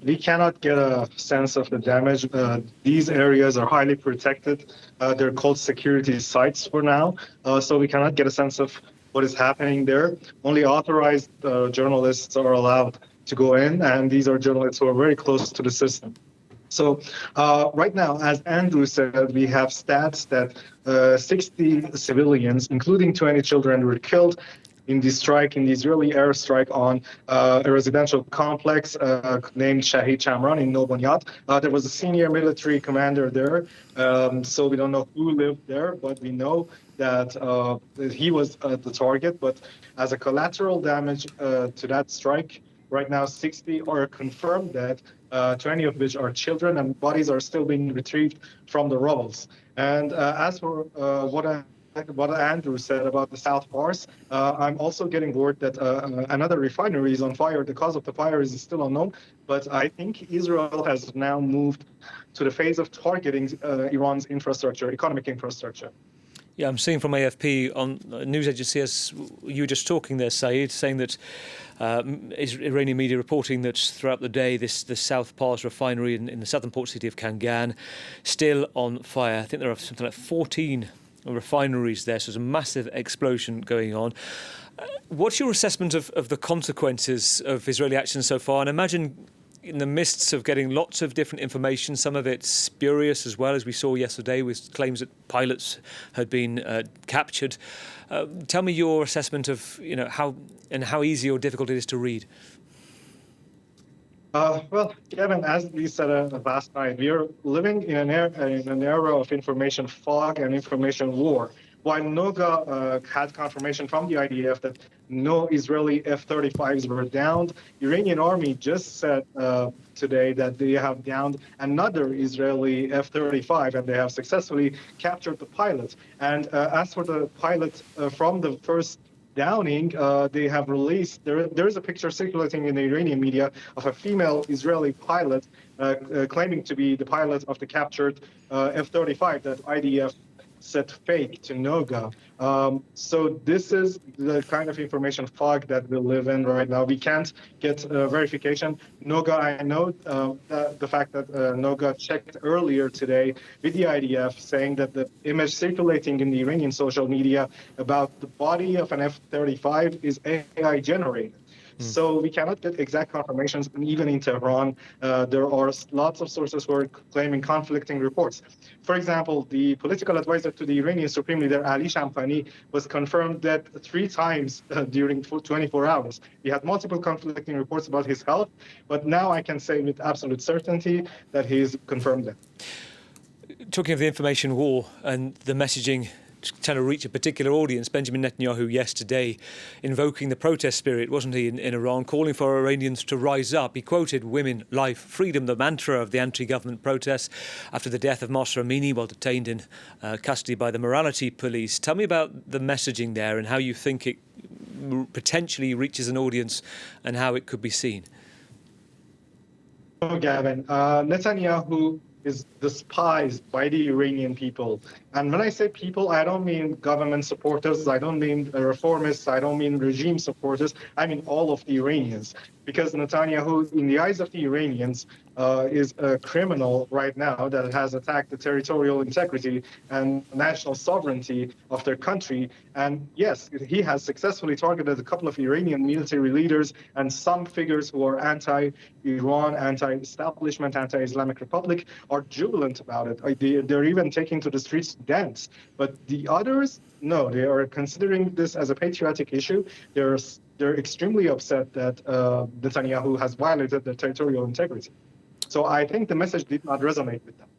We cannot get a sense of the damage. These areas are highly protected. They're called security sites for now, so we cannot get a sense of what is happening there. Only authorized journalists are allowed to go in, and these are journalists who are very close to the system. So right now, as Andrew said, we have stats that 60 civilians, including 20 children, were killed in this strike, in the Israeli airstrike on a residential complex named Shahid Shamran in Nobonyat. There was a senior military commander there, so we don't know who lived there, but we know that he was the target. But as a collateral damage to that strike, right now 60 are confirmed dead, 20 of which are children, and bodies are still being retrieved from the rubbles. And as for what Andrew said about the South Pars, I'm also getting word that another refinery is on fire. The cause of the fire is still unknown, but I think Israel has now moved to the phase of targeting Iran's infrastructure, economic infrastructure. Yeah, I'm seeing from AFP on news agency, as you were just talking there, Saeed, saying that Iranian media reporting that throughout the day, the South Pars refinery in the southern port city of Kangan still on fire. I think there are something like 14 refineries there, so there's a massive explosion going on. What's your assessment of the consequences of Israeli action so far? And imagine in the midst of getting lots of different information, some of it spurious as well, as we saw yesterday with claims that pilots had been captured. Tell me your assessment of how easy or difficult it is to read. Well, Kevin, as we said last night, we are living in an era of information fog and information war. While Noga had confirmation from the IDF that no Israeli F-35s were downed, Iranian army just said today that they have downed another Israeli F-35 and they have successfully captured the pilot. And as for the pilot from the first downing, they have released, there is a picture circulating in the Iranian media of a female Israeli pilot claiming to be the pilot of the captured F-35 that IDF said fake to Noga. So this is the kind of information fog that we live in right now. We can't get verification. Noga, I know the fact that Noga checked earlier today with the IDF saying that the image circulating in the Iranian social media about the body of an F-35 is AI generated. So we cannot get exact confirmations, even in Tehran. There are lots of sources who are claiming conflicting reports. For example, the political advisor to the Iranian Supreme Leader, Ali Shamkhani, was confirmed dead 3 times during 24 hours. We had multiple conflicting reports about his health, but now I can say with absolute certainty that he is confirmed dead. Talking of the information war and the messaging trying to reach a particular audience, Benjamin Netanyahu yesterday invoking the protest spirit, wasn't he, in Iran, calling for Iranians to rise up. He quoted women, life, freedom, the mantra of the anti-government protests after the death of Mahsa Amini while detained in custody by the morality police. Tell me about the messaging there and how you think it potentially reaches an audience and how it could be seen. Oh, Gavin, Netanyahu is despised by the Iranian people. And when I say people, I don't mean government supporters, I don't mean reformists, I don't mean regime supporters, I mean all of the Iranians. Because Netanyahu, in the eyes of the Iranians, is a criminal right now that has attacked the territorial integrity and national sovereignty of their country. And yes, he has successfully targeted a couple of Iranian military leaders and some figures who are anti-Iran, anti-establishment, anti-Islamic Republic are jubilant about it. They're even taking to the streets to dance. But the others, no, they are considering this as a patriotic issue. They're extremely upset that Netanyahu has violated their territorial integrity. So I think the message did not resonate with them.